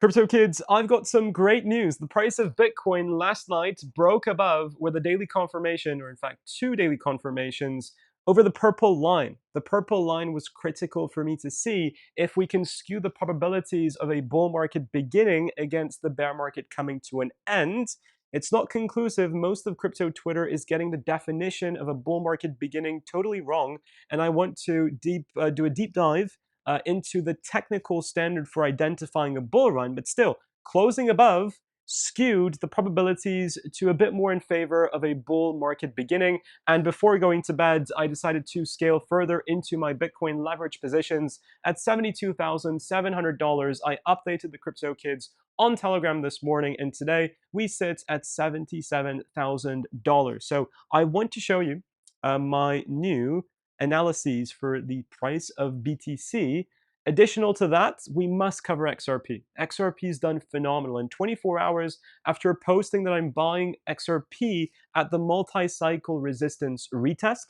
Crypto kids, I've got some great news. The price of Bitcoin last night broke above with a daily confirmation, or in fact, two daily confirmations over the purple line. The purple line was critical for me to see if we can skew the probabilities of a bull market beginning against the bear market coming to an end. It's not conclusive. Most of crypto Twitter is getting the definition of a bull market beginning totally wrong. And I want to do a deep dive into the technical standard for identifying a bull run, but still, closing above skewed the probabilities to a bit more in favor of a bull market beginning. And before going to bed, I decided to scale further into my Bitcoin leverage positions at $72,700. I updated the crypto kids on Telegram this morning, and today we sit at $77,000. So I want to show you my new analyses for the price of BTC. Additional to that, we must cover XRP. XRP's done phenomenal. In 24 hours after posting that I'm buying XRP at the multi-cycle resistance retest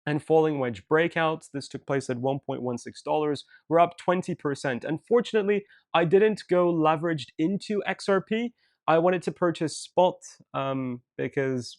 and falling wedge breakouts, this took place at $1.16. We're up 20%. Unfortunately, I didn't go leveraged into XRP. I wanted to purchase spot because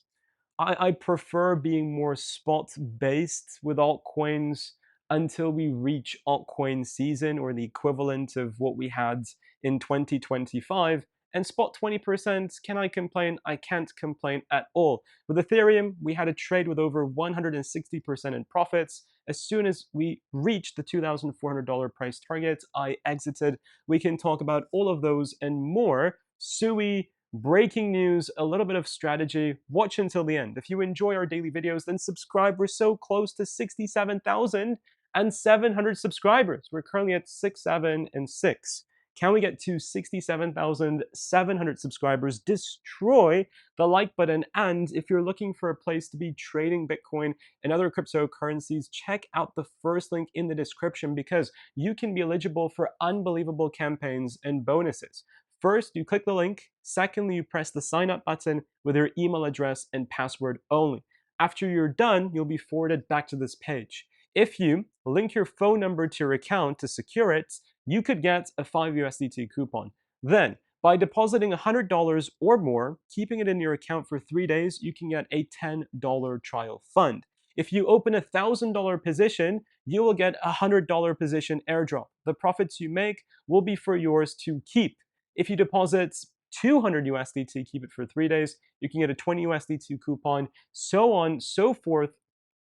I prefer being more spot based with altcoins until we reach altcoin season or the equivalent of what we had in 2025. And spot 20%, can I complain? I can't complain at all. With Ethereum, we had a trade with over 160% in profits. As soon as we reached the $2,400 price target, I exited. We can talk about all of those and more. Sui, breaking news, a little bit of strategy. Watch until the end. If you enjoy our daily videos, then subscribe. We're so close to 67,700 subscribers. We're currently at 6, 7, and 6. Can we get to 67,700 subscribers? Destroy the like button. And if you're looking for a place to be trading Bitcoin and other cryptocurrencies, check out the first link in the description because you can be eligible for unbelievable campaigns and bonuses. First, you click the link. Secondly, you press the sign up button with your email address and password only. After you're done, you'll be forwarded back to this page. If you link your phone number to your account to secure it, you could get a 5 USDT coupon. Then, by depositing $100 or more, keeping it in your account for 3 days, you can get a $10 trial fund. If you open a $1,000 position, you will get a $100 position airdrop. The profits you make will be for yours to keep. If you deposit 200 USDT, keep it for 3 days, you can get a 20 USDT coupon, so on, so forth.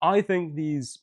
I think these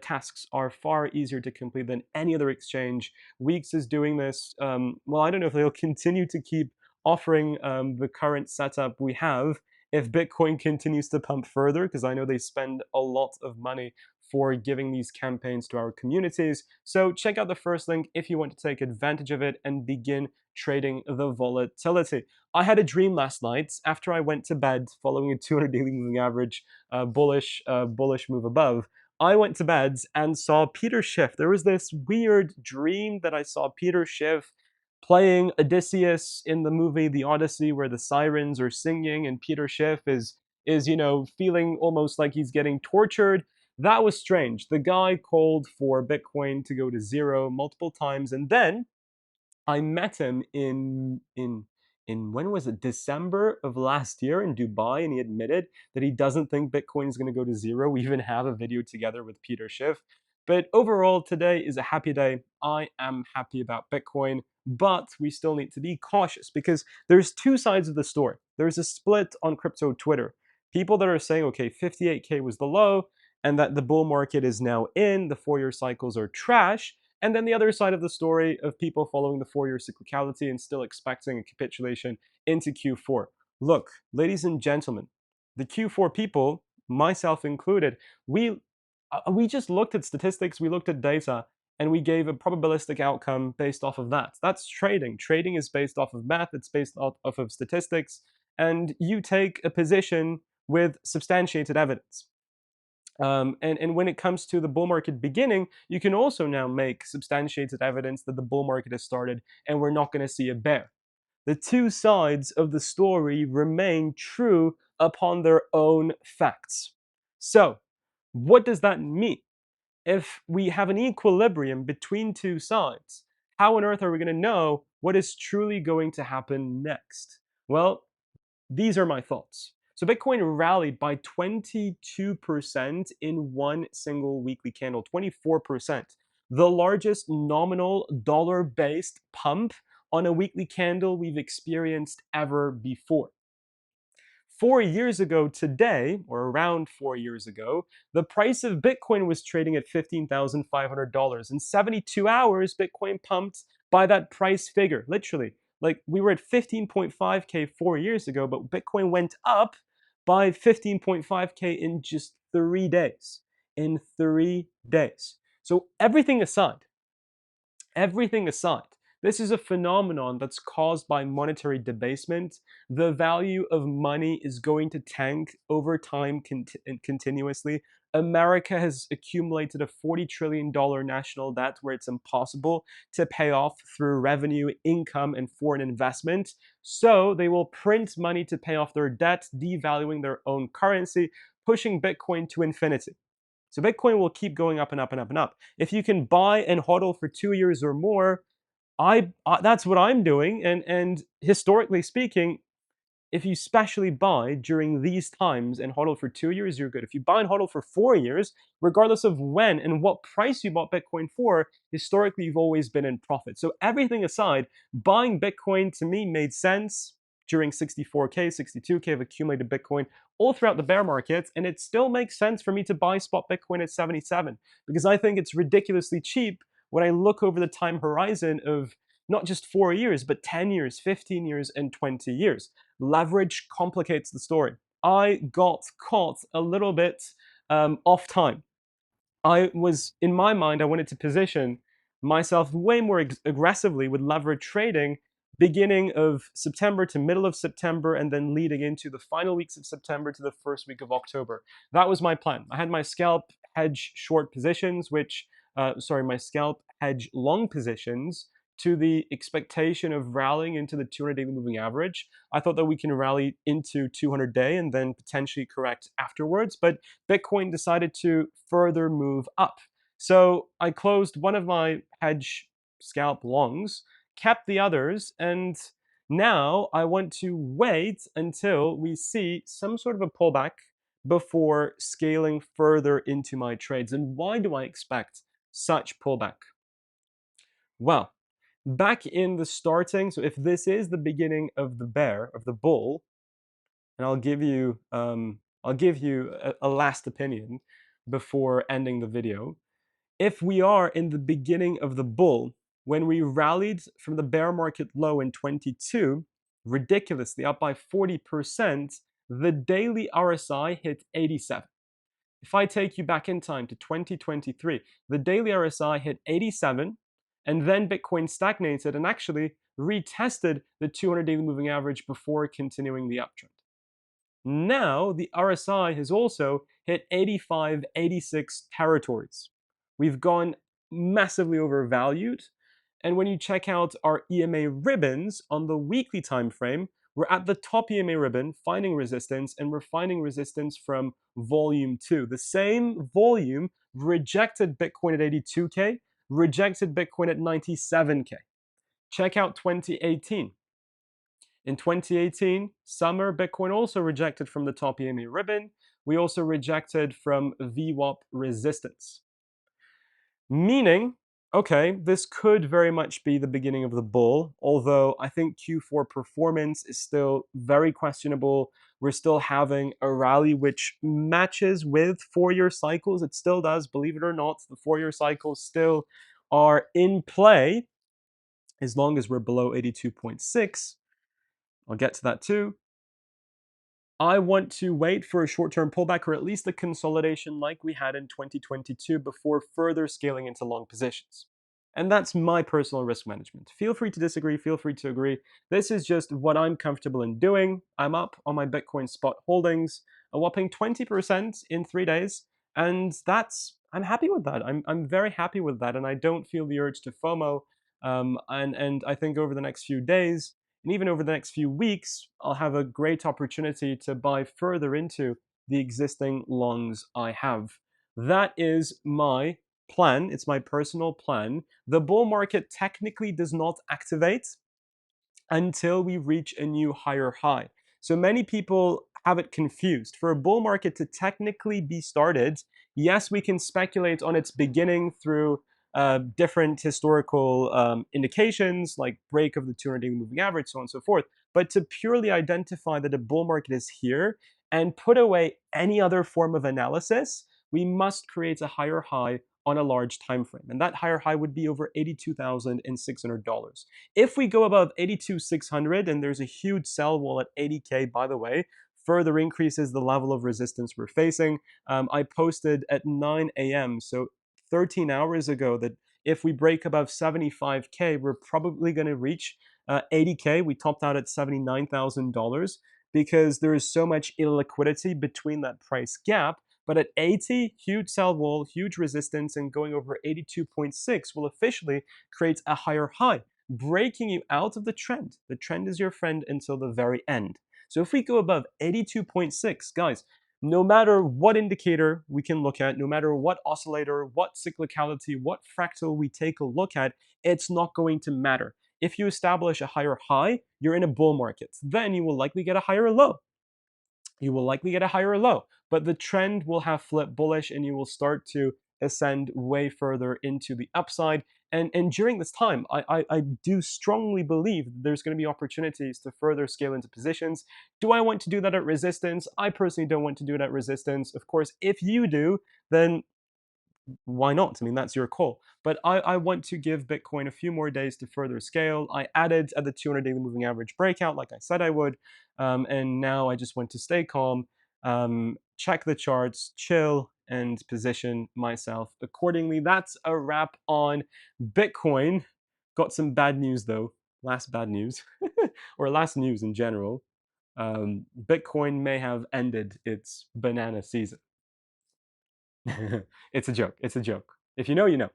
tasks are far easier to complete than any other exchange. Weeks is doing this. Well, I don't know if they'll continue to keep offering the current setup we have if Bitcoin continues to pump further, because I know they spend a lot of money for giving these campaigns to our communities. So check out the first link if you want to take advantage of it and begin trading the volatility. I had a dream last night after I went to bed following a 200 daily moving average bullish move above. I went to bed and saw Peter Schiff. There was this weird dream that I saw Peter Schiff playing Odysseus in the movie The Odyssey, where the sirens are singing and Peter Schiff is feeling almost like he's getting tortured. That was strange. The guy called for Bitcoin to go to zero multiple times, and then I met him in when was it? December of last year in Dubai, and he admitted that he doesn't think Bitcoin is going to go to zero. We even have a video together with Peter Schiff. But overall, today is a happy day. I am happy about Bitcoin, but we still need to be cautious because there's two sides of the story. There's a split on crypto Twitter. People that are saying, okay, 58K was the low, and that the bull market is now in, the 4-year cycles are trash. And then the other side of the story of people following the 4-year cyclicality and still expecting a capitulation into Q4. Look, ladies and gentlemen, the Q4 people, myself included, we just looked at statistics, we looked at data, and we gave a probabilistic outcome based off of that. That's trading. Trading is based off of math, it's based off of statistics, and you take a position with substantiated evidence. And when it comes to the bull market beginning, you can also now make substantiated evidence that the bull market has started and we're not going to see a bear. The two sides of the story remain true upon their own facts. So, what does that mean? If we have an equilibrium between two sides, how on earth are we going to know what is truly going to happen next? Well, these are my thoughts. So Bitcoin rallied by 22% in one single weekly candle, 24%. The largest nominal dollar-based pump on a weekly candle we've experienced ever before. 4 years ago today, or around 4 years ago, the price of Bitcoin was trading at $15,500. In 72 hours, Bitcoin pumped by that price figure, literally. Like we were at 15.5K 4 years ago, but Bitcoin went up by 15.5K in just 3 days. In 3 days. So everything aside, this is a phenomenon that's caused by monetary debasement. The value of money is going to tank over time continuously. America has accumulated a $40 trillion national debt where it's impossible to pay off through revenue, income, and foreign investment. So they will print money to pay off their debt, devaluing their own currency, pushing Bitcoin to infinity. So Bitcoin will keep going up and up and up and up. If you can buy and hodl for 2 years or more, that's what I'm doing. And historically speaking, if you specially buy during these times and hodl for 2 years, you're good. If you buy and hodl for 4 years, regardless of when and what price you bought Bitcoin for, historically you've always been in profit. So everything aside, buying Bitcoin to me made sense during 64K, 62K of accumulated Bitcoin all throughout the bear market. And it still makes sense for me to buy spot Bitcoin at 77 because I think it's ridiculously cheap when I look over the time horizon of not just 4 years, but 10 years, 15 years, and 20 years. Leverage complicates the story. I got caught a little bit off time. In my mind, I wanted to position myself way more aggressively with leverage trading beginning of September to middle of September and then leading into the final weeks of September to the first week of October. That was my plan. I had my scalp hedge short positions, my scalp hedge long positions to the expectation of rallying into the 200 daily moving average. I thought that we can rally into 200 day and then potentially correct afterwards, but Bitcoin decided to further move up. So I closed one of my hedge scalp longs, kept the others, and now I want to wait until we see some sort of a pullback before scaling further into my trades. And why do I expect such pullback? Well, back in the starting, so if this is the beginning of the bull, and I'll give you a last opinion before ending the video. If we are in the beginning of the bull, when we rallied from the bear market low in 22, ridiculously up by 40%, the daily RSI hit 87. If I take you back in time to 2023, the daily RSI hit 87, and then Bitcoin stagnated and actually retested the 200 daily moving average before continuing the uptrend. Now the RSI has also hit 85, 86 territories. We've gone massively overvalued. And when you check out our EMA ribbons on the weekly time frame, we're at the top EMA ribbon, finding resistance, and we're finding resistance from volume 2. The same volume rejected Bitcoin at 82K, rejected Bitcoin at 97K. Check out 2018. In 2018, summer, Bitcoin also rejected from the top EMA ribbon. We also rejected from VWAP resistance. Meaning, okay, this could very much be the beginning of the bull, although I think Q4 performance is still very questionable. We're still having a rally which matches with 4-year cycles. It still does, believe it or not. The 4-year cycles still are in play as long as we're below 82.6. I'll get to that too. I want to wait for a short-term pullback or at least a consolidation like we had in 2022 before further scaling into long positions. And that's my personal risk management. Feel free to disagree, feel free to agree. This is just what I'm comfortable in doing. I'm up on my Bitcoin spot holdings, a whopping 20% in 3 days, and I'm happy with that. I'm very happy with that, and I don't feel the urge to FOMO. And I think over the next few days, and even over the next few weeks, I'll have a great opportunity to buy further into the existing longs I have. That is my plan. It's my personal plan. The bull market technically does not activate until we reach a new higher high. So many people have it confused. For a bull market to technically be started, yes, we can speculate on its beginning through different historical indications like break of the 200-day moving average, so on and so forth. But to purely identify that a bull market is here and put away any other form of analysis, we must create a higher high on a large time frame. And that higher high would be over $82,600. If we go above 82,600, and there's a huge sell wall at 80K, by the way, further increases the level of resistance we're facing. I posted at 9 a.m., so 13 hours ago, that if we break above 75K, we're probably going to reach 80K. We topped out at $79,000 because there is so much illiquidity between that price gap. But at 80, huge sell wall, huge resistance, and going over 82.6 will officially create a higher high, breaking you out of the trend. The trend is your friend until the very end. So if we go above 82.6, guys, no matter what indicator we can look at, no matter what oscillator, what cyclicality, what fractal we take a look at, it's not going to matter. If you establish a higher high, you're in a bull market. Then you will likely get a higher low. You will likely get a higher low, but the trend will have flipped bullish and you will start to ascend way further into the upside. And during this time, I do strongly believe that there's going to be opportunities to further scale into positions. Do I want to do that at resistance? I personally don't want to do it at resistance. Of course, if you do, then why not? I mean, that's your call. But I want to give Bitcoin a few more days to further scale. I added at the 200 daily moving average breakout, like I said I would. And now I just want to stay calm, check the charts, chill, and position myself accordingly. That's a wrap on Bitcoin. Got some bad news though. Last bad news, or last news in general. Bitcoin may have ended its banana season. It's a joke. It's a joke. If you know, you know.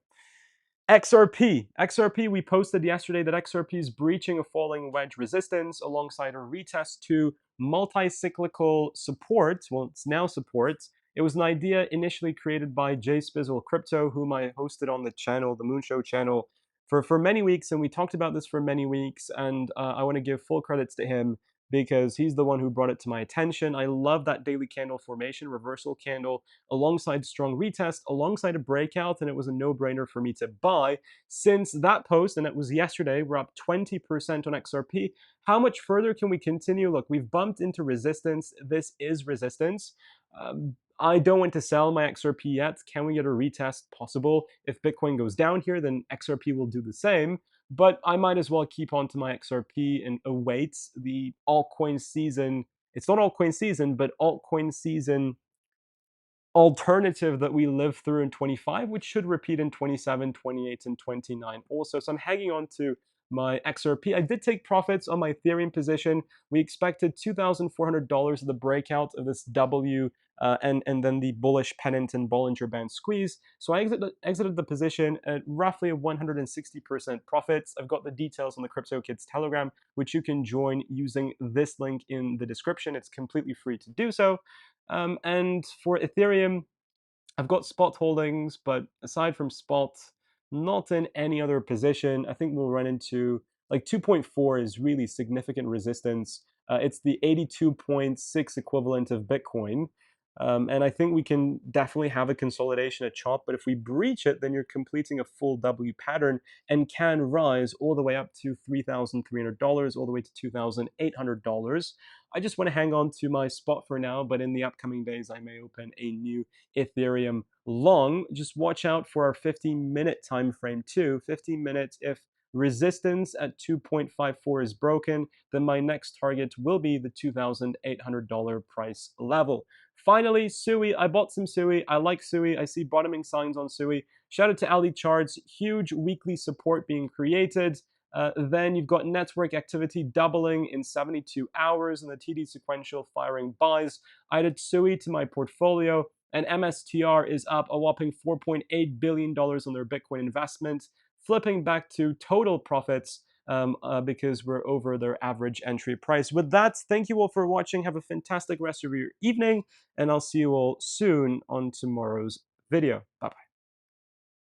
XRP, we posted yesterday that XRP is breaching a falling wedge resistance alongside a retest to multi-cyclical support. Well, it's now support. It was an idea initially created by Jay Spizzle Crypto, whom I hosted on the channel, the Moonshow channel, for many weeks, and we talked about this for many weeks, and I want to give full credits to him because he's the one who brought it to my attention. I love that daily candle formation, reversal candle, alongside strong retest, alongside a breakout, and it was a no-brainer for me to buy. Since that post, and it was yesterday, we're up 20% on XRP. How much further can we continue? Look, we've bumped into resistance. This is resistance. I don't want to sell my XRP yet. Can we get a retest? Possible. If Bitcoin goes down here, then XRP will do the same. But I might as well keep on to my XRP and await the altcoin season. It's not altcoin season, but altcoin season alternative that we lived through in 25, which should repeat in 27, 28, and 29 also. So I'm hanging on to my XRP. I did take profits on my Ethereum position. We expected $2,400 of the breakout of this W and then the bullish pennant and Bollinger Band squeeze. So I exited the position at roughly a 160% profits. I've got the details on the Crypto Kids Telegram, which you can join using this link in the description. It's completely free to do so. And for Ethereum, I've got spot holdings, but aside from spot, not in any other position. I think we'll run into like 2.4 is really significant resistance. It's the 82.6 equivalent of Bitcoin. And I think we can definitely have a consolidation at chop, but if we breach it, then you're completing a full W pattern and can rise all the way up to $3,300, all the way to $2,800. I just want to hang on to my spot for now, but in the upcoming days, I may open a new Ethereum long. Just watch out for our 15-minute time frame too. 15 minutes, if resistance at 2.54 is broken, then my next target will be the $2,800 price level. Finally, Sui. I bought some Sui. I like Sui. I see bottoming signs on Sui. Shout out to Ali Charts. Huge weekly support being created. Then you've got network activity doubling in 72 hours and the TD sequential firing buys. I added Sui to my portfolio, and MSTR is up a whopping $4.8 billion on their Bitcoin investment, flipping back to total profits because we're over their average entry price. With that, thank you all for watching. Have a fantastic rest of your evening, and I'll see you all soon on tomorrow's video. Bye-bye.